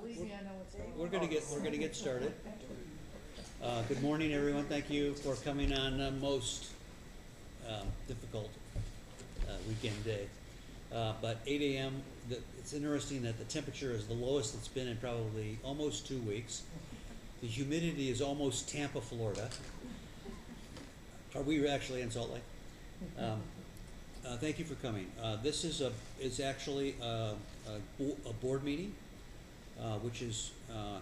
Believe me, I know what's going on. We're gonna get started. Good morning, everyone. Thank you for coming on a most difficult weekend day. But 8 a.m. It's interesting that the temperature is the lowest it's been in probably almost 2 weeks. The humidity is almost Tampa, Florida. Are we actually in Salt Lake? Thank you for coming. This is actually a board meeting. Which is,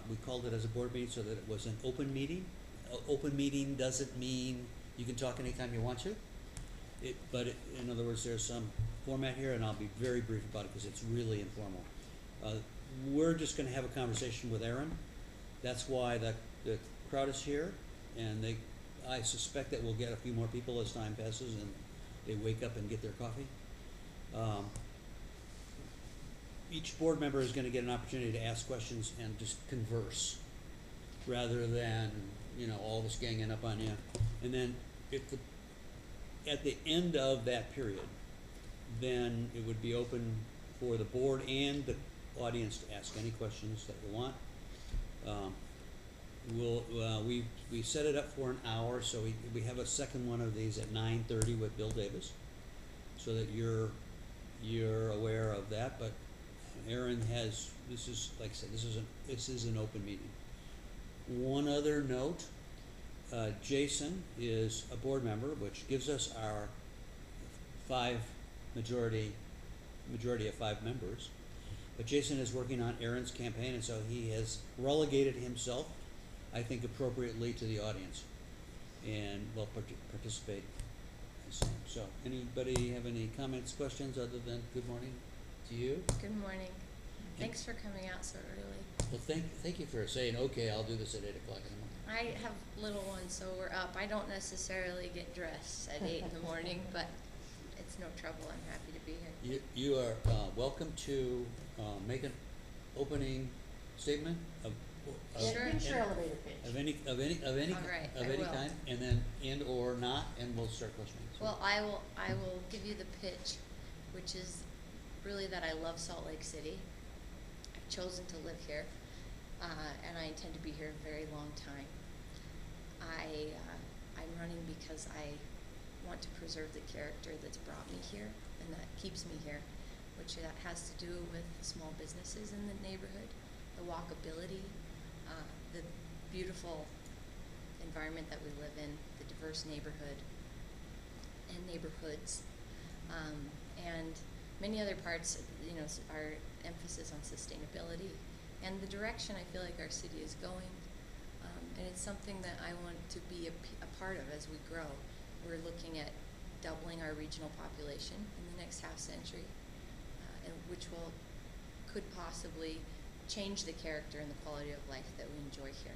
we called it as a board meeting so that it was an open meeting. Open meeting doesn't mean you can talk anytime you want to. But in other words, there's some format here, and I'll be very brief about it because it's really informal. We're just going to have a conversation with Erin. That's why the crowd is here, and I suspect that we'll get a few more people as time passes and they wake up and get their coffee. Each board member is going to get an opportunity to ask questions and just converse, rather than all of us ganging up on you. And then at the end of that period, then it would be open for the board and the audience to ask any questions that you want. We set it up for an hour, so we have a second one of these at 9:30 with Bill Davis, so that you're aware of that. But Erin has, this is, like I said, this is an open meeting. One other note, Jason is a board member, which gives us our majority of 5 members. But Jason is working on Erin's campaign, and so he has relegated himself, I think appropriately, to the audience, and will participate the same. So anybody have any comments, questions, other than good morning to you? Good morning. Thanks for coming out so early. Well, thank you for saying, okay, I'll do this at 8 o'clock in the morning. I have little ones, so we're up. I don't necessarily get dressed at 8 in the morning, but it's no trouble. I'm happy to be here. You are welcome to make an opening statement of Sure. Elevator pitch. of any All right, I will. kind, and or not, and we'll start questioning. So. Well, I will give you the pitch, which is really that I love Salt Lake City. I've chosen to live here, and I intend to be here a very long time. I'm running because I want to preserve the character that's brought me here and that keeps me here, which that has to do with small businesses in the neighborhood, the walkability, the beautiful environment that we live in, the diverse neighborhood and neighborhoods, and many other parts, our emphasis on sustainability and the direction I feel like our city is going. And it's something that I want to be a part of as we grow. We're looking at doubling our regional population in the next half century, which could possibly change the character and the quality of life that we enjoy here.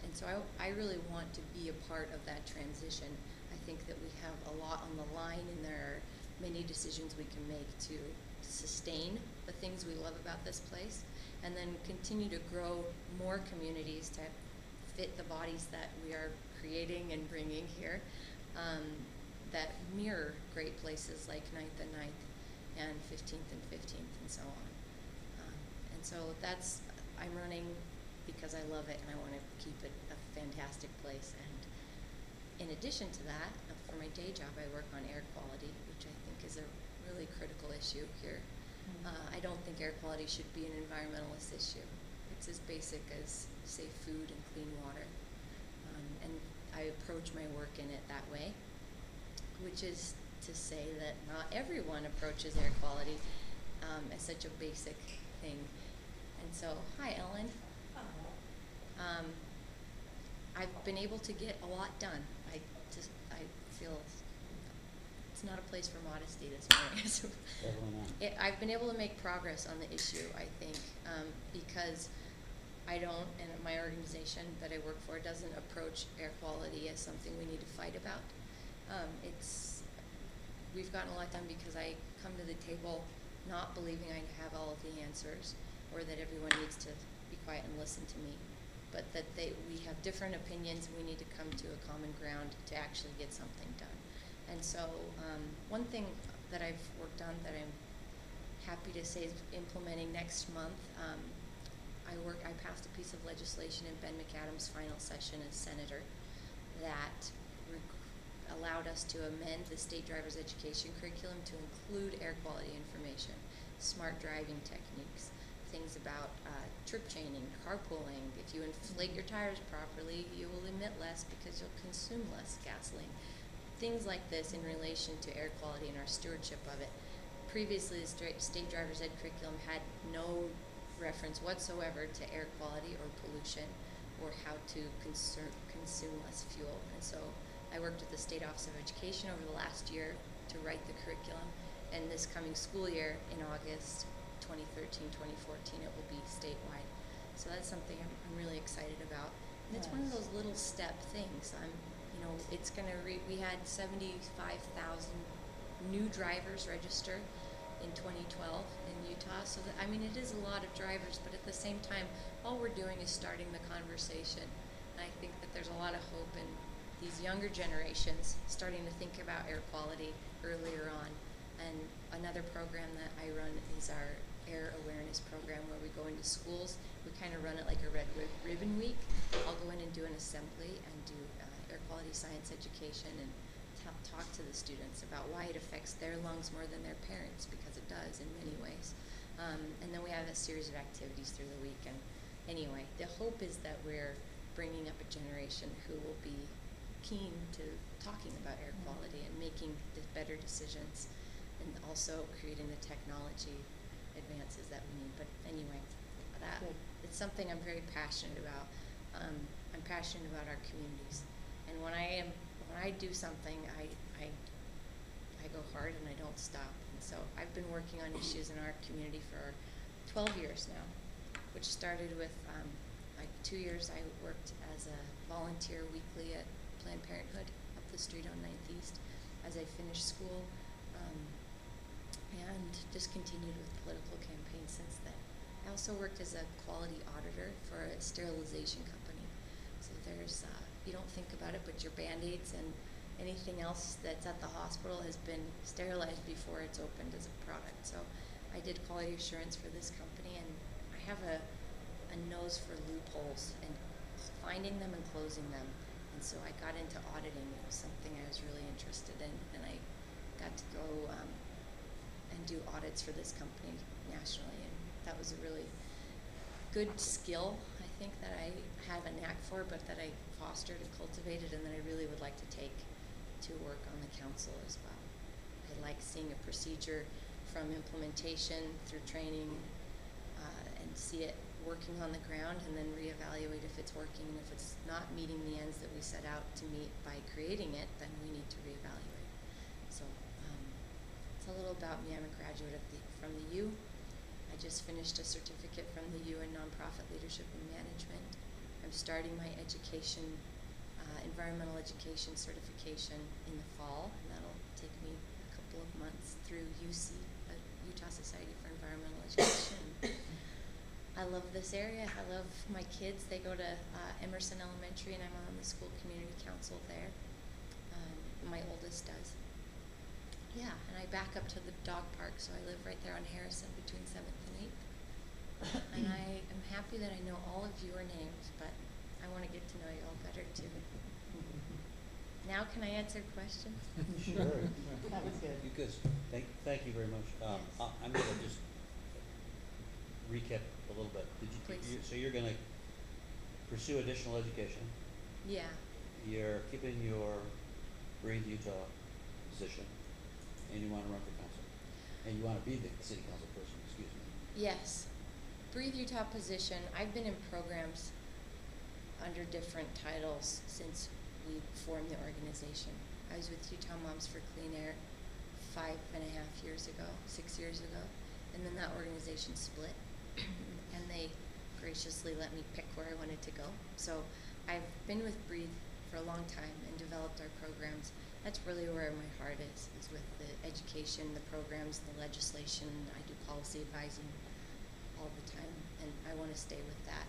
And so I really want to be a part of that transition. I think that we have a lot on the line, and there are many decisions we can make to sustain the things we love about this place, and then continue to grow more communities to fit the bodies that we are creating and bringing here, that mirror great places like 9th and 9th and 15th and 15th and so on. And so I'm running because I love it and I want to keep it a fantastic place. And in addition to that, for my day job, I work on air quality, which I think is a really critical issue here. I don't think air quality should be an environmentalist issue. It's as basic as safe food and clean water. And I approach my work in it that way, which is to say that not everyone approaches air quality as such a basic thing. And so, hi, Ellen. I've been able to get a lot done. I feel it's not a place for modesty this morning. I've been able to make progress on the issue, I think, because I don't, and my organization that I work for doesn't approach air quality as something we need to fight about. We've gotten a lot done because I come to the table not believing I have all of the answers, or that everyone needs to be quiet and listen to me, but that we have different opinions and we need to come to a common ground to actually get something done. And so one thing that I've worked on that I'm happy to say is implementing next month. I passed a piece of legislation in Ben McAdams' final session as senator that allowed us to amend the state driver's education curriculum to include air quality information, smart driving techniques, things about trip chaining, carpooling. If you inflate your tires properly, you will emit less because you'll consume less gasoline. Things like this in relation to air quality and our stewardship of it. Previously, the state driver's ed curriculum had no reference whatsoever to air quality or pollution or how to consume less fuel. And so I worked with the State Office of Education over the last year to write the curriculum, and this coming school year in August 2013-2014 it will be statewide. So that's something I'm really excited about. And it's one of those little step things. It's going to we had 75,000 new drivers register in 2012 in Utah. So it is a lot of drivers, but at the same time, all we're doing is starting the conversation. And I think that there's a lot of hope in these younger generations starting to think about air quality earlier on. And another program that I run is our air awareness program, where we go into schools. We kind of run it like a red ribbon week. I'll go in and do an assembly and do air quality science education and talk to the students about why it affects their lungs more than their parents, because it does in many ways. And then we have a series of activities through the week. And anyway, the hope is that we're bringing up a generation who will be keen to talking about air quality and making the better decisions, and also creating the technology advances that we need. But anyway, it's something I'm very passionate about. I'm passionate about our communities, and when I do something, I go hard and I don't stop. And so I've been working on issues in our community for 12 years now, which started with 2 years I worked as a volunteer weekly at Planned Parenthood up the street on 9th East as I finished school, and just continued with political campaigns since then. I also worked as a quality auditor for a sterilization company. So there's, you don't think about it, but your Band-Aids and anything else that's at the hospital has been sterilized before it's opened as a product. So I did quality assurance for this company, and I have a nose for loopholes and finding them and closing them. And so I got into auditing. It was something I was really interested in, and I got to go and do audits for this company nationally, and that was a really good skill, I think, that I have a knack for, but that I fostered and cultivated, and that I really would like to take to work on the council as well. I like seeing a procedure from implementation through training, and see it working on the ground, and then reevaluate if it's working, and if it's not meeting the ends that we set out to meet by creating it, then we need to reevaluate. So it's a little about me. I'm a graduate from the U. I just finished a certificate from the U in nonprofit leadership and management. I'm starting my environmental education certification in the fall, and that'll take me a couple of months through UC, Utah Society for Environmental Education. I love this area. I love my kids. They go to Emerson Elementary, and I'm on the school community council there. My oldest does. Yeah, and I back up to the dog park, so I live right there on Harrison between 7th and 8th. And I am happy that I know all of your names, but I want to get to know you all better too. Now can I answer questions? Sure. That was good. You could. Thank you very much. Yes. I'm going to just recap a little bit. Please. So you're going to pursue additional education. Yeah. You're keeping your Breathe Utah position, and you want to run for council, and you want to be the city council person. Excuse me. Yes. Breathe Utah position. I've been in programs under different titles since we formed the organization. I was with Utah Moms for Clean Air 6 years ago, and then that organization split, and they graciously let me pick where I wanted to go. So I've been with Breathe for a long time and developed our programs. That's really where my heart is with the education, the programs, the legislation. I do policy advising all the time, and I want to stay with that.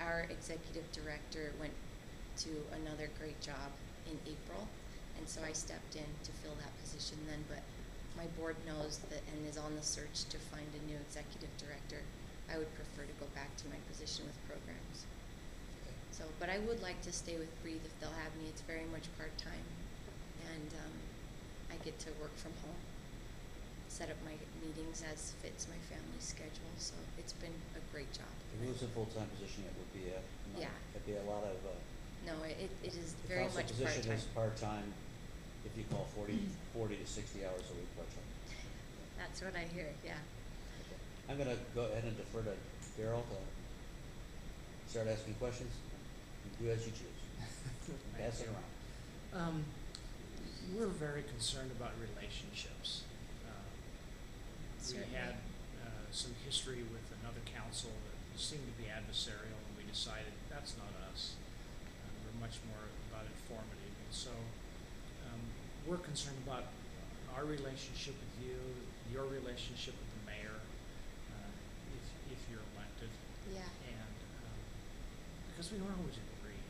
Our executive director went to another great job in April, and so I stepped in to fill that position then. But my board knows that and is on the search to find a new executive director, I would prefer to go back to my position with programs. So, but I would like to stay with Breathe if they'll have me. It's very much part-time, and I get to work from home, set up my meetings as fits my family's schedule, so it's been a great job. If it was a full-time position, it would be Yeah. it'd be a lot of, No, it is the very council much position part-time. is part-time, if you call 40 to 60 hours a week part-time. That's what I hear, yeah. Okay. I'm gonna go ahead and defer to Daryl to start asking questions. You do as you choose. Pass it around. We're very concerned about relationships. We Certainly. had some history with another council that seemed to be adversarial, and we decided that's not us. We're much more about informative, and so we're concerned about our relationship with you, your relationship with the mayor, if you're elected, Yeah. and because we don't always agree.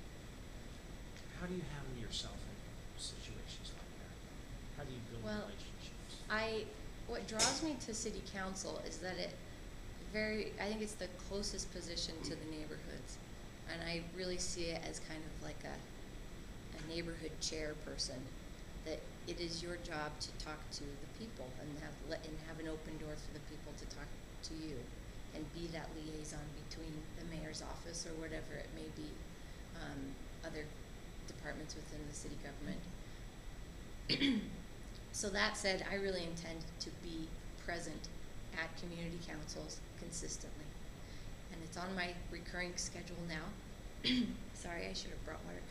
How do you handle yourself in situations like that? How do you build Well, relationships? What draws me to city council is that I think it's the closest position to the neighborhoods. And I really see it as kind of like a neighborhood chairperson, that it is your job to talk to the people and have an open door for the people to talk to you and be that liaison between the mayor's office or whatever it may be, other departments within the city government. So that said, I really intend to be present at community councils consistently. And it's on my recurring schedule now. Sorry, I should have brought water.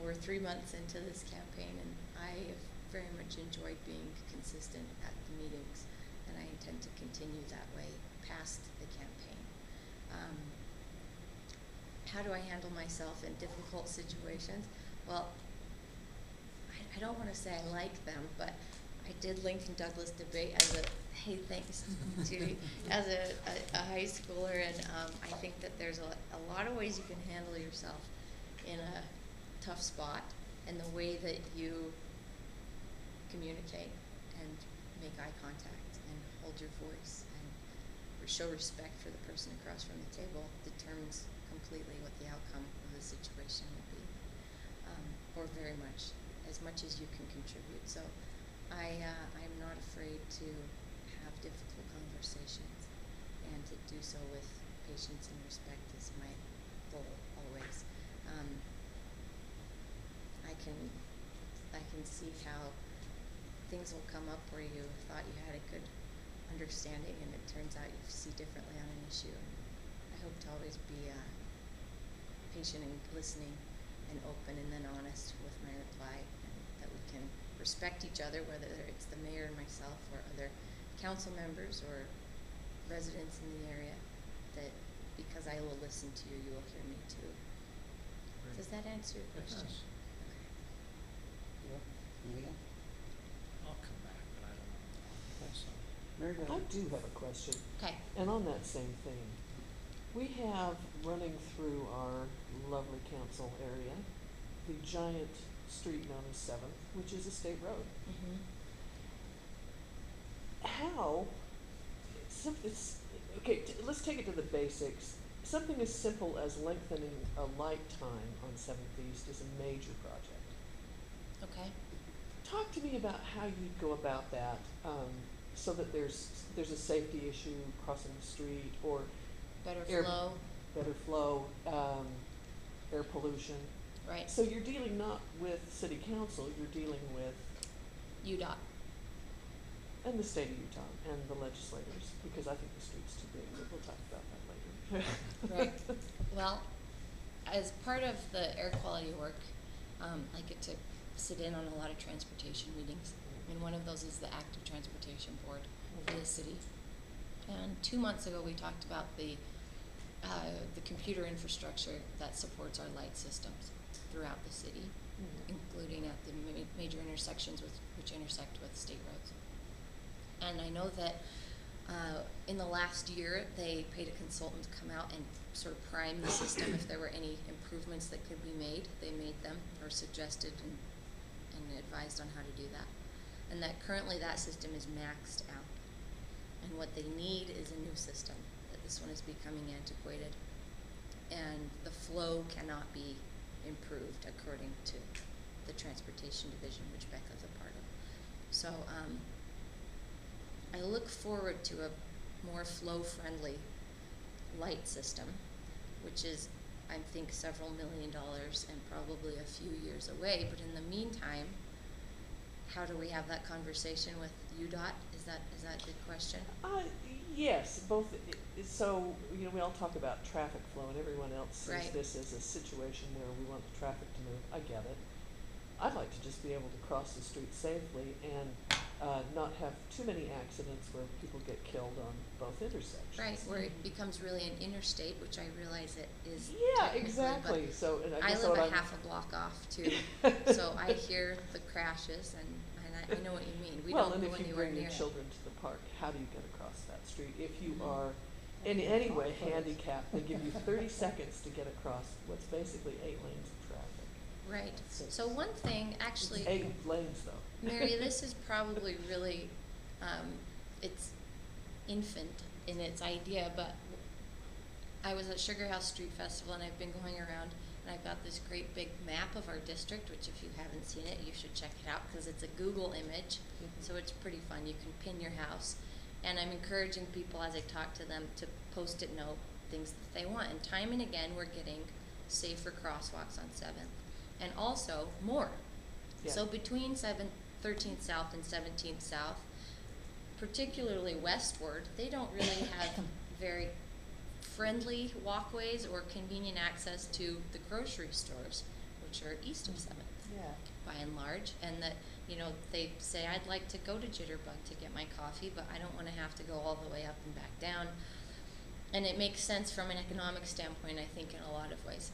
We're 3 months into this campaign, and I have very much enjoyed being consistent at the meetings, and I intend to continue that way past the campaign. How do I handle myself in difficult situations? Well, I don't want to say I like them, but I did Lincoln Douglas debate as thanks, Judy, as a high schooler, and I think that there's a lot of ways you can handle yourself in a tough spot, and the way that you communicate and make eye contact and hold your voice and show respect for the person across from the table determines completely what the outcome of the situation will be, or very much as you can contribute. So I'm not afraid to have difficult conversations, and to do so with patience and respect is my goal always. I can see how things will come up where you thought you had a good understanding, and it turns out you see differently on an issue. And I hope to always be patient and listening and open and then honest with my reply, and that we can respect each other, whether it's the mayor and myself or other council members or residents in the area, that because I will listen to you, you will hear me too. Great. Does that answer your It question? does. Okay. Anything else? I'll come back, but I don't know. So, Mary Beth? I do have a question, Okay. and on that same thing, we have running through our lovely council area the giant street known as 7th, which is a state road. Mm-hmm. How, let's take it to the basics. Something as simple as lengthening a light time on 7th East is a major project. Okay. Talk to me about how you'd go about that, so that there's a safety issue crossing the street, or Better Air- flow. better flow, air pollution. Right. So you're dealing not with city council, you're dealing with, UDOT. and the state of Utah and the legislators, because I think the street's too big, but we'll talk about that later. Right. Well, as part of the air quality work, I get to sit in on a lot of transportation meetings. And one of those is the Active Transportation Board for the city. And 2 months ago, we talked about the computer infrastructure that supports our light systems throughout the city, including at the major intersections which intersect with state roads. And I know that in the last year, they paid a consultant to come out and sort of prime the system. If there were any improvements that could be made, they made them, or suggested and advised on how to do that. and that currently that system is maxed out. And what they need is a new system, that this one is becoming antiquated, and the flow cannot be improved according to the Transportation Division, which Becca's a part of. So I look forward to a more flow-friendly light system, which is, I think, several $1 million and probably a few years away. But in the meantime, how do we have that conversation with UDOT? Is that a good question? Yes, both. So, we all talk about traffic flow, and everyone else sees Right. this as a situation where we want the traffic to move. I get it. I'd like to just be able to cross the street safely and not have too many accidents where people get killed on both intersections. Right, where it becomes really an interstate, which I realize it is. Yeah, technically, exactly. but So, and I guess live what a I'm- half a block off too, so I hear the crashes, and I know what you mean. We well, don't and go if you anywhere bring near your it. children to the park, how do you get across that street? If you Mhm. are in any way handicapped, they give you 30 seconds to get across what's basically 8 lanes of traffic. Right. Six. So one thing, actually, It's 8 lanes though. Mary, this is probably really, it's infant in its idea, but I was at Sugar House Street Festival, and I've been going around, and I've got this great big map of our district, which if you haven't seen it, you should check it out, because it's a Google image, so it's pretty fun. You can pin your house, and I'm encouraging people as I talk to them to Post-it note things that they want, and time and again, we're getting safer crosswalks on 7th, and also more. Yeah. So between 13th South and 17th South, particularly westward, they don't really have very friendly walkways or convenient access to the grocery stores, which are east of 7th Yeah. by and large, and that, they say, I'd like to go to Jitterbug to get my coffee, but I don't want to have to go all the way up and back down. And it makes sense from an economic standpoint, I think, in a lot of ways.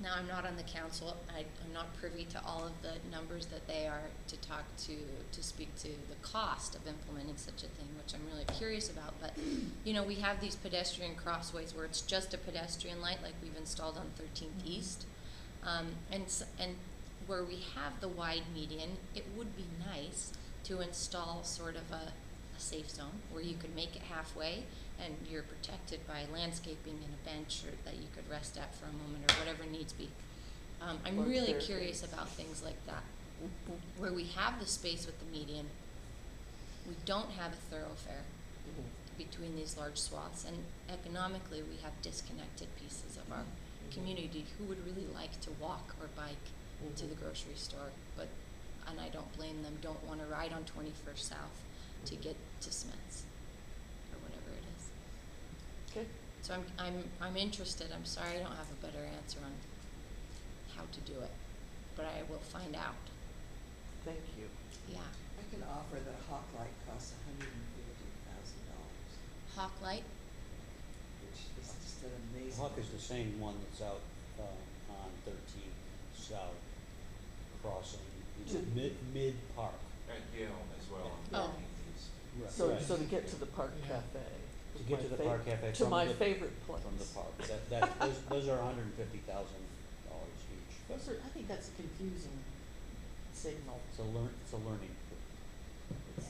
Now, I'm not on the council. I'm not privy to all of the numbers that they are to speak to the cost of implementing such a thing, which I'm really curious about. But, we have these pedestrian crossways where it's just a pedestrian light, like we've installed on 13th East. And where we have the wide median, it would be nice to install sort of a safe zone where you could make it halfway and you're protected by landscaping and a bench or that you could rest at for a moment or whatever needs be. I'm Or really staircase. curious about things like that. Where we have the space with the median, we don't have a thoroughfare between these large swaths, and economically we have disconnected pieces of our community who would really like to walk or bike to the grocery store, and I don't blame them, don't want to ride on 21st South to get to Smith's or whatever it is. Okay. So I'm interested. I'm sorry I don't have a better answer on how to do it, but I will find out. Thank you. Yeah. I can offer that Hawk Light costs $150,000, Hawk Light. which is just an amazing. Hawk is the same one that's out on 13 South crossing, mid park. At Yale as well. Oh. Right. So, Right. so to get to the Park Yeah. Cafe. To was get my to the fav- Park Cafe To from my the- favorite place. From the park, those are $150,000 each. Those are, I think that's a confusing signal. It's a learning curve.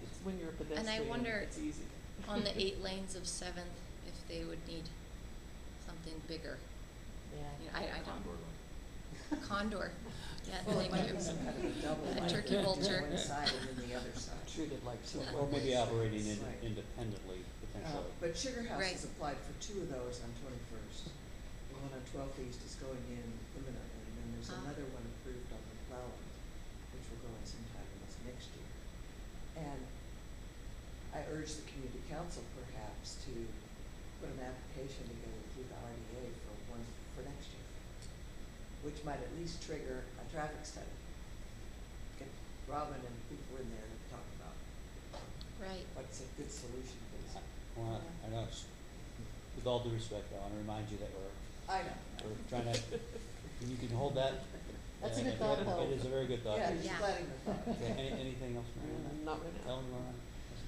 It's when you're a pedestrian, wonder- it's easy. On the 8 lanes of 7th, if they would need something bigger. Yeah. I don't. Condor line. Condor. Yeah, Well, it thank might you. be some kind of a double A light turkey on vulture. one side and then the other side. Treated like two. Or maybe operating Right. independently, potentially. But Sugar House Right. has applied for 2 of those on 21st. The one on 12th East is going in imminently, and then there's Ah. another one approved on McClellan, which will go in sometime in this next year. And I urge the community council perhaps to put an application together through the RDA for one for next year, which might at least trigger a traffic study. Get Robin and people in there to talk about Right. what's a good solution for this. Well, I know, with all due respect, I want to remind you that I know. we're trying to, you can hold that. That's a good thought, though. It is a very good thought. Yeah, Okay, just Yeah. letting the thought. anything else, Mary? on that? Not right now. Ellen, you wanna ask a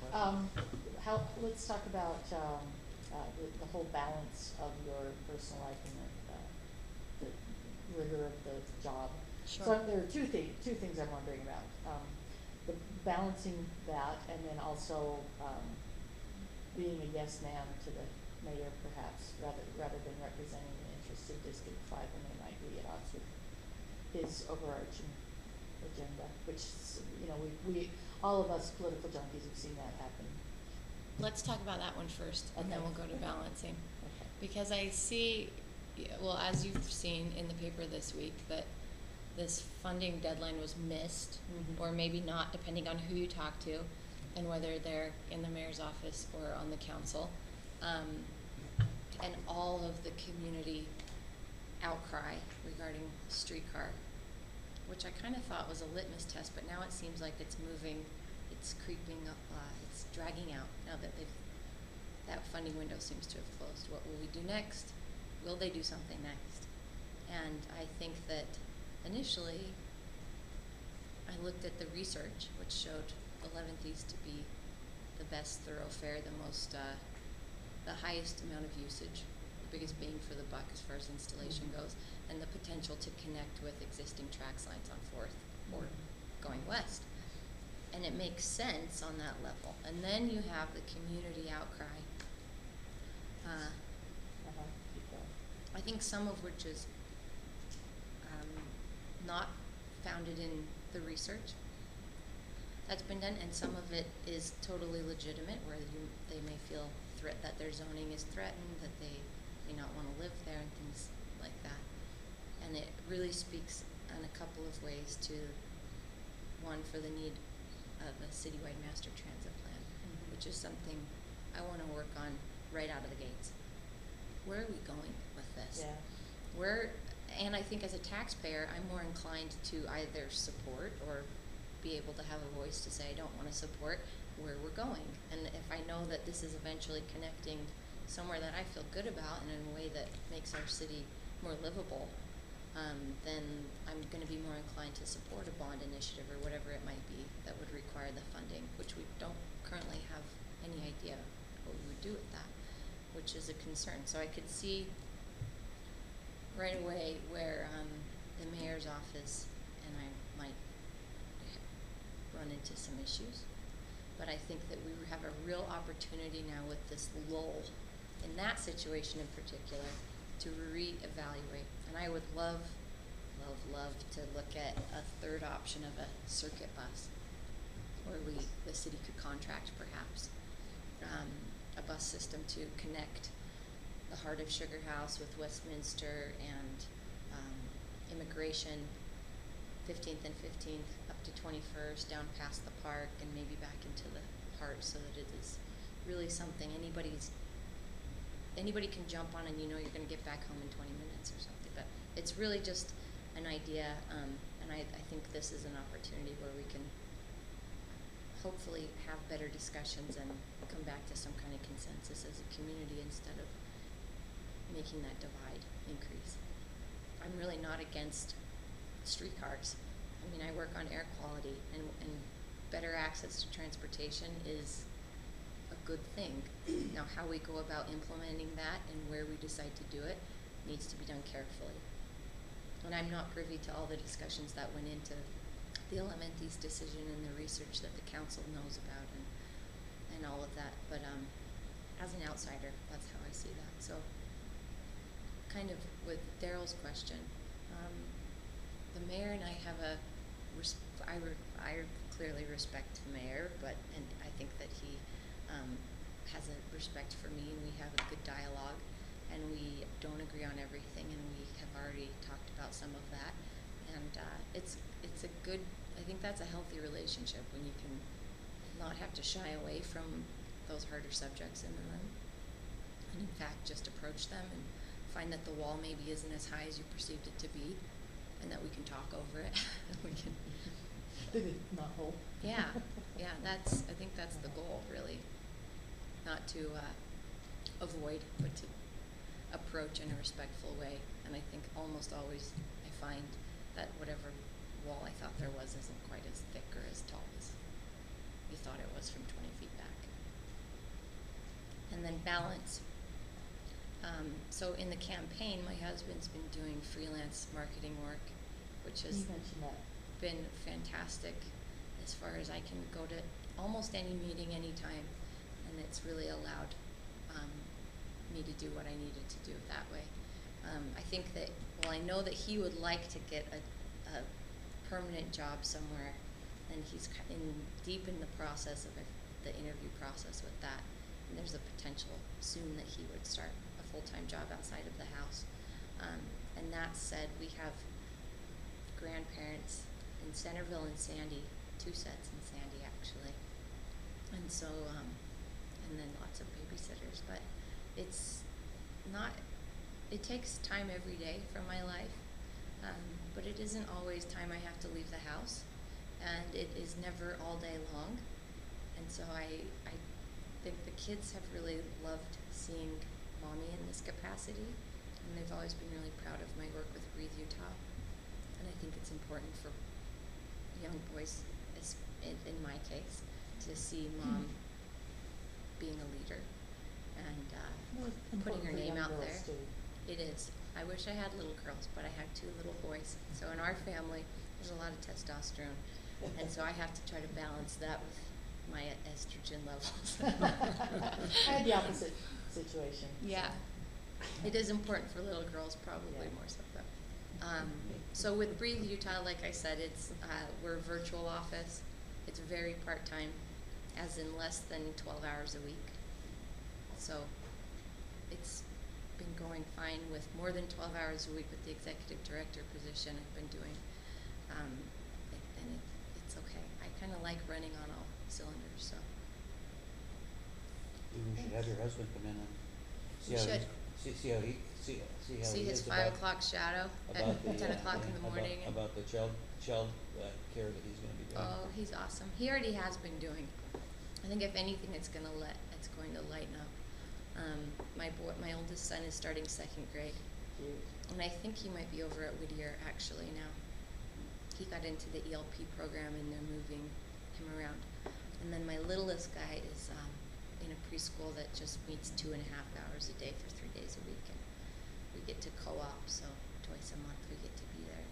question? Let's talk about, the whole balance of your personal life and the rigor of the job. Sure. So there are two things I want to bring about. the balancing that and then also, being a yes man to the mayor perhaps, rather than representing the interests of District Five when they might be at odds with his overarching agenda, which, you know, we, all of us political junkies have seen that happen. Let's talk about that one first, and then Okay. we'll go to balancing. Okay. Because I see, well, as you've seen in the paper this week, that this funding deadline was missed, Mhm. or maybe not, depending on who you talk to, and whether they're in the mayor's office or on the council. And all of the community outcry regarding streetcar, which I kind of thought was a litmus test, but now it seems like it's moving, it's creeping up, it's dragging out now that that funding window seems to have closed. What will we do next? Will they do something next? And I think that initially, I looked at the research, which showed 11th East to be the best thoroughfare, the highest amount of usage, the biggest bang for the buck as far as installation Mhm. goes, and the potential to connect with existing tracks lines on 4th or going west. And it makes sense on that level. And then you have the community outcry. Keep going. I think some of which is not founded in the research that's been done, and some of it is totally legitimate, where they may feel that their zoning is threatened, that they may not want to live there, and things like that. And it really speaks in a couple of ways to, one, for the need of a citywide master transit plan, Mhm. which is something I want to work on right out of the gates. Where are we going with this? Yeah. And I think as a taxpayer, I'm more inclined to either support or be able to have a voice to say I don't want to support where we're going. And if I know that this is eventually connecting somewhere that I feel good about and in a way that makes our city more livable, then I'm going to be more inclined to support a bond initiative or whatever it might be that would require the funding, which we don't currently have any idea what we would do with that, which is a concern. So I could see right away where the mayor's office and I might run into some issues. But I think that we have a real opportunity now with this lull in that situation in particular to reevaluate. And I would love to look at a third option of a circuit bus where the city could contract perhaps a bus system to connect the heart of Sugar House with Westminster and Immigration, 15th and 15th up to 21st, down past the park and maybe back into the heart, so that it is really something anybody can jump on, and you know you're going to get back home in 20 minutes or something. But it's really just an idea, and I think this is an opportunity where we can hopefully have better discussions and come back to some kind of consensus as a community instead of making that divide increase. I'm really not against streetcars. I mean, I work on air quality, and better access to transportation is a good thing. Now, how we go about implementing that and where we decide to do it needs to be done carefully. And I'm not privy to all the discussions that went into the 11th East decision and the research that the council knows about and all of that. But as an outsider, that's how I see that. So kind of with Daryl's question, the mayor and I have I clearly respect the mayor, and I think that he has a respect for me, and we have a good dialogue, and we don't agree on everything, and we have already talked about some of that, and it's a good, I think that's a healthy relationship when you can not have to shy away from those harder subjects in the room, and in fact just approach them and find that the wall maybe isn't as high as you perceived it to be, and that we can talk over it. We can Not whole. yeah, I think that's the goal, really. Not to avoid, but to approach in a respectful way. And I think almost always I find that whatever wall I thought there was isn't quite as thick or as tall as you thought it was from 20 feet back. And then balance. So in the campaign, my husband's been doing freelance marketing work, which has You mentioned that. been fantastic. as far as I can go to almost any meeting anytime, and it's really allowed me to do what I needed to do that way. I think that, well, I know that he would like to get a permanent job somewhere, and he's deep in the process of the interview process with that. And there's a potential soon that he would start a full-time job outside of the house. And that said, we have grandparents in Centerville and Sandy, 2 sets in Sandy actually. And so, and then lots of babysitters, but it's not, it takes time every day from my life, but it isn't always time I have to leave the house, and it is never all day long. And so I think the kids have really loved seeing Mommy in this capacity, and they've always been really proud of my work with Breathe Utah. And I think it's important for young boys, in my case, to see Mom being a leader and putting her name out there. It is. I wish I had little girls, but I have 2 little boys. So in our family, there's a lot of testosterone, and so I have to try to balance that with my estrogen levels. I had the opposite situation. Yeah, it is important for little girls, probably Yeah. more so though. So with Breathe Utah, like I said, it's we're a virtual office. It's very part-time, as in less than 12 hours a week. So it's been going fine with more than 12 hours a week with the executive director position I've been doing. It's okay. I kind of like running on all cylinders, so. Maybe we should have your husband come in and see We how should. see how he how See he his is 5 about, o'clock shadow about at the 10 o'clock in the morning. about the child care that he's going to be doing. Oh, he's awesome. He already has been doing. I think if anything, it's going to lighten up. My oldest son is starting 2nd grade, Cute. and I think he might be over at Whittier actually now. He got into the ELP program, and they're moving him around. And then my littlest guy is in a preschool that just meets 2.5 hours a day for 3 days a week, and we get to co-op, so twice a month we get to be there.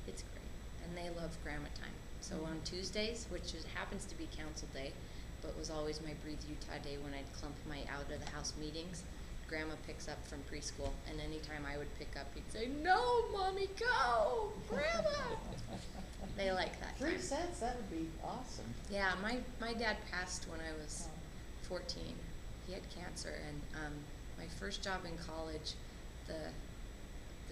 It's great, and they love grandma time. So on Tuesdays, which happens to be council day, but was always my Breathe Utah day when I'd clump my out of the house meetings, grandma picks up from preschool, and anytime I would pick up, he'd say, "No, Mommy, go, grandma." They like that 3 time. sets, that would be awesome. Yeah, my dad passed when I was Oh. 14. He had cancer, and my first job in college, the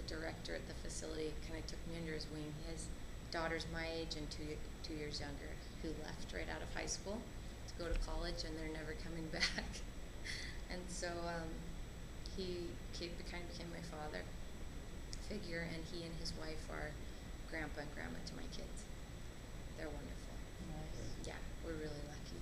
director at the facility kind of took me under his wing. His daughter's my age and 2 years younger, who left right out of high school to go to college, and they're never coming back. And so he kind of became my father figure, and he and his wife are grandpa and grandma to my kids. They're wonderful. Nice. Yeah, we're really lucky.